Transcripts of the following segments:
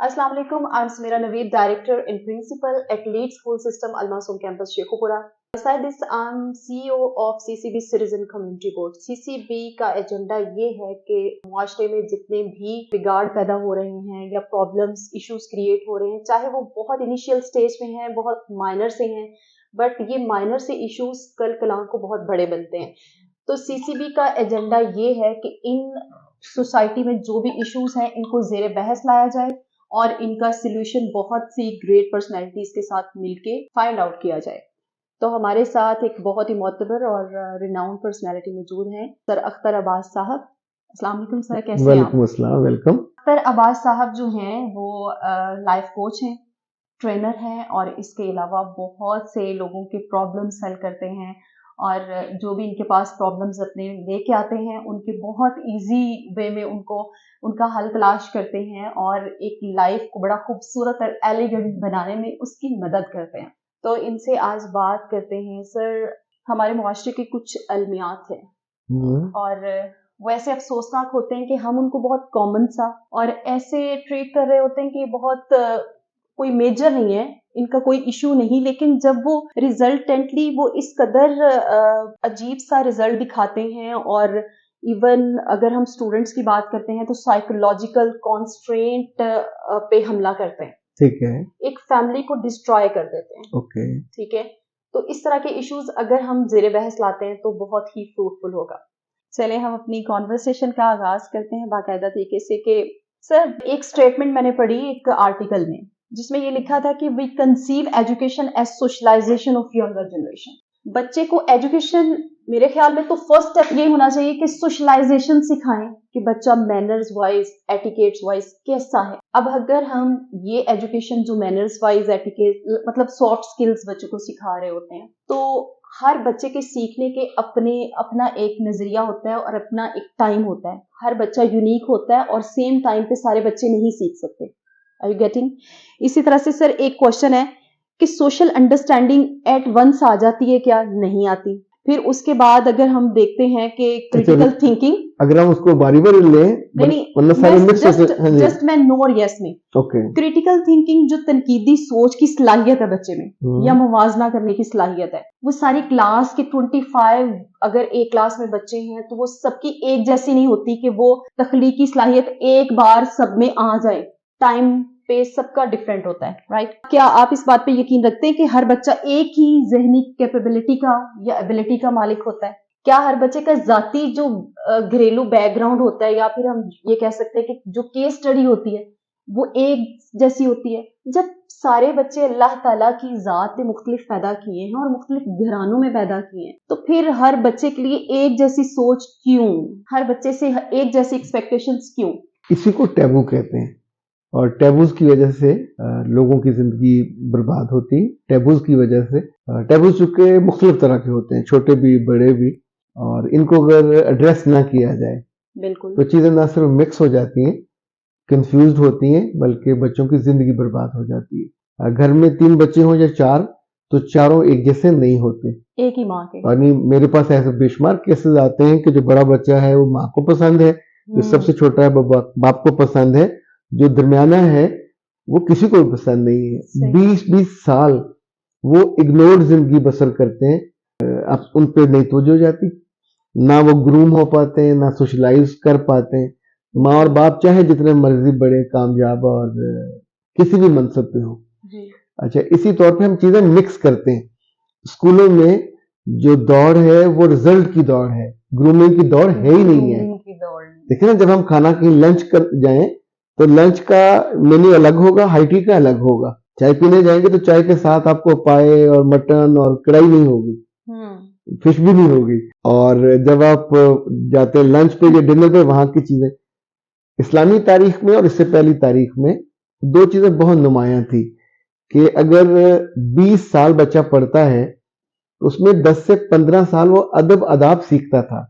Assalamu alaikum. I'm Samira Naveed, Director and Principal at Lead School System Al Masoom Campus, Shekhupura. Besides this, I'm CEO of CCB Citizen Community Board. CCB का agenda ये है कि मुआशरे में जितने भी बिगाड़ पैदा हो रहे हैं या प्रॉब्लम्स, इश्यूज क्रिएट हो रहे हैं, चाहे वो बहुत इनिशियल स्टेज में हैं, बहुत माइनर से हैं, बट ये माइनर से इश्यूज कल कलां को बहुत बड़े बनते हैं. तो CCB का एजेंडा ये है कि इन सोसाइटी में जो भी इश्यूज हैं इनको ज़ेरे बहस लाया जाए और इनका सल्यूशन बहुत सी ग्रेट पर्सनैलिटीज के साथ मिलके फाइंड आउट किया जाए. तो हमारे साथ एक बहुत ही मोतबर और रिनाउंड पर्सनैलिटी मौजूद हैं, सर अख्तर अब्बास साहब. अस्सलाम वालेकुम सर, कैसे हैं आप? वालेकुम अस्सलाम, वेलकम. अख्तर अब्बास साहब जो हैं वो लाइफ कोच हैं, ट्रेनर हैं और इसके अलावा बहुत से लोगों के प्रॉब्लम्स हल करते हैं और जो भी इनके पास प्रॉब्लम्स अपने लेके आते हैं उनके बहुत इजी वे में उनका हल तलाश करते हैं और एक लाइफ को बड़ा खूबसूरत और एलिगेंट बनाने में उसकी मदद करते हैं. तो इनसे आज बात करते हैं. सर, हमारे मुआशरे के कुछ अलमियात हैं और वैसे अफसोसनाक होते हैं कि हम उनको बहुत कॉमन सा और ऐसे ट्रीट कर रहे होते हैं कि बहुत कोई मेजर नहीं है, इनका कोई इशू नहीं, लेकिन जब वो रिजल्टेंटली वो इस कदर अजीब सा रिजल्ट दिखाते हैं और इवन अगर हम स्टूडेंट्स की बात करते हैं तो साइकोलॉजिकल कॉन्स्ट्रेंट पे हमला करते हैं. ठीक है. एक फैमिली को डिस्ट्रॉय कर देते हैं. ओके. ठीक है. तो इस तरह के इश्यूज अगर हम ज़ेरे बहस लाते हैं तो बहुत ही फ्रूटफुल होगा. चले हम अपनी कॉन्वर्सेशन का आगाज करते हैं बाकायदा तरीके से कि सर, एक स्टेटमेंट मैंने पढ़ी एक आर्टिकल में जिसमें ये लिखा था कि we conceive education as socialisation of younger generation. बच्चे को एजुकेशन, मेरे ख्याल में तो फर्स्ट स्टेप ये होना चाहिए कि सोशलाइजेशन सिखाएं कि बच्चा मैनर्स वाइज, एटिकेट्स वाइज कैसा है. अब अगर हम ये एजुकेशन जो मैनर्स वाइज, एटिकेट मतलब सॉफ्ट स्किल्स बच्चों को सिखा रहे होते हैं, तो हर बच्चे के सीखने के अपना एक नजरिया होता है और अपना एक टाइम होता है. हर बच्चा यूनिक होता है और सेम टाइम पे सारे बच्चे नहीं सीख सकते. Are you getting? इसी तरह से सर एक क्वेश्चन है कि सोशल अंडरस्टैंडिंग एट वंस आ जाती है क्या? नहीं आती. फिर उसके बाद अगर हम देखते हैं कि क्रिटिकल थिंकिंग, अगर हम उसको बारी बारी लें, जस्ट मैं नो और यस में. ओके. क्रिटिकल थिंकिंग जो तनकीदी सोच की सलाहियत है बच्चे में या मुवाजना करने की सलाहियत है, वो सारी क्लास के 25 अगर एक क्लास में बच्चे हैं तो वो सबकी एक जैसी नहीं होती कि वो तख्लीकी सलाहियत एक बार सब में आ जाए. टाइम पे सबका डिफरेंट होता है, राइट? क्या आप इस बात पे यकीन रखते हैं कि हर बच्चा एक ही जहनी कैपेबिलिटी का या एबिलिटी का मालिक होता है? क्या हर बच्चे का जाती जो घरेलू बैकग्राउंड होता है या फिर हम ये कह सकते हैं कि जो केस स्टडी होती है वो एक जैसी होती है? जब सारे बच्चे अल्लाह ताला की जात ने मुख्तलिफ पैदा किए हैं और मुख्तलिफ घरानों में पैदा किए हैं, तो फिर हर बच्चे के लिए एक जैसी सोच क्यों? हर बच्चे से एक जैसी एक्सपेक्टेशंस क्यों? इसी को टैबू कहते हैं और टैबूज की वजह से लोगों की जिंदगी बर्बाद होती. टैबूज की वजह से, टैबूज चूंकि मुख्तलिफ तरह के होते हैं, छोटे भी बड़े भी, और इनको अगर एड्रेस ना किया जाए बिल्कुल तो चीजें ना सिर्फ मिक्स हो जाती हैं, कंफ्यूज होती हैं, बल्कि बच्चों की जिंदगी बर्बाद हो जाती है. घर में 3 बच्चे हों या 4 तो चारों एक जैसे नहीं होते, एक ही माँ के. और मेरे पास ऐसे बेशुमार केसेस आते हैं कि जो बड़ा बच्चा है वो माँ को पसंद है, जो सबसे छोटा है बाप को पसंद है, जो दरमियाना है वो किसी को भी पसंद नहीं है. 20-20 साल वो इग्नोर्ड जिंदगी बसर करते हैं. अब उन पे नहीं तवज्जो जाती, ना वो ग्रूम हो पाते हैं, ना सोशलाइज कर पाते हैं. माँ और बाप चाहे जितने मर्जी बड़े कामयाब और किसी भी मनसब पे हो. अच्छा, इसी तौर पे हम चीजें मिक्स करते हैं. स्कूलों में जो दौड़ है वो रिजल्ट की दौड़ है, ग्रूमिंग की दौड़ है ही नहीं है. देखिए ना, जब हम खाना की लंच कर जाएं तो लंच का मेन्यू अलग होगा, हाई टी का अलग होगा. चाय पीने जाएंगे तो चाय के साथ आपको पाए और मटन और कढ़ाई नहीं होगी, फिश भी नहीं होगी. और जब आप जाते हैं लंच पे या डिनर पे, वहां की चीजें. इस्लामी तारीख में और इससे पहली तारीख में 2 चीजें बहुत नुमायां थी कि अगर 20 साल बच्चा पढ़ता है तो उसमें 10 से 15 साल वो अदब अदाब सीखता था.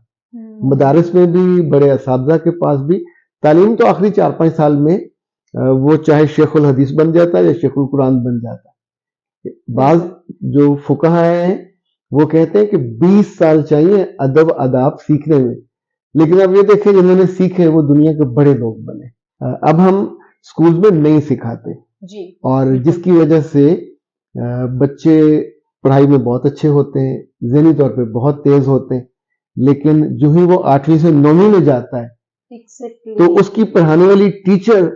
मदारिस में भी, बड़े असातिज़ा के पास भी. तालीम तो आखिरी 4-5 साल में वो चाहे शेखुल हदीस बन जाता है या शेखुल कुरान बन जाता है. बाज जो फुकहा हैं वो कहते हैं कि 20 साल चाहिए अदब अदाब सीखने में. लेकिन अब ये देखें, जिन्होंने सीखे वो दुनिया के बड़े लोग बने. अब हम स्कूल्स में नहीं सिखाते, जी और बिल्कुल जिसकी वजह से बच्चे पढ़ाई में बहुत अच्छे होते हैं, ज़हनी तौर पे बहुत तेज होते हैं, लेकिन जो ही वो 8वीं से 9वीं में जाता है तो एग्जैक्टली उसकी पढ़ाने वाली टीचर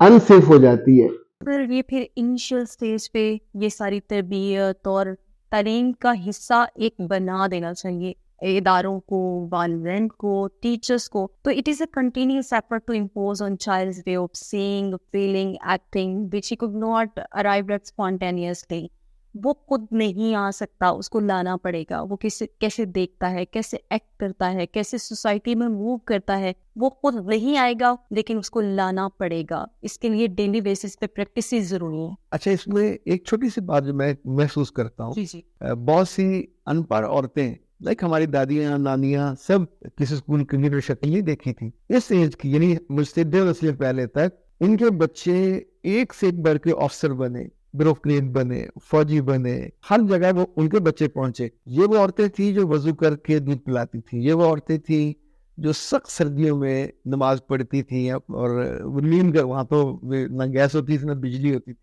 अनसेफ हो जाती है। फिर इनिशियल स्टेज पे ये सारी तरबियत और तालीम का हिस्सा एक बना देना चाहिए इदारों को, वालिदैन को, टीचर्स को। तो it is a continuous effort to impose on child's way of seeing, feeling, acting which he could not arrive at spontaneously. वो खुद नहीं आ सकता, उसको लाना पड़ेगा। वो कैसे देखता है, कैसे एक्ट करता है, कैसे सोसाइटी में मूव करता है, वो खुद नहीं आएगा, लेकिन उसको लाना पड़ेगा। इसके लिए डेली बेसिस पे प्रैक्टिस ज़रूरी है। अच्छा, इसमें एक छोटी सी बात जो मैं महसूस करता हूँ, जी बहुत सी अनपढ़ औरतें लाइक हमारी दादियाँ नानियाँ सब किसी स्कूल की शक्ल नहीं देखी थी। इस एज की यानी मुझसे 1.5 नस्ल पहले तक इनके बच्चे एक से एक बढ़ के ऑफिसर बने, ब्यूरोक्रेट बने, फौजी बने, हर जगह वो उनके बच्चे पहुंचे। ये वो औरतें थी जो वजू करके दूध पिलाती थी, ये वो औरतें थी जो सख्त सर्दियों में नमाज पढ़ती थी, और नींद वहाँ तो ना गैस होती थी ना बिजली होती थी,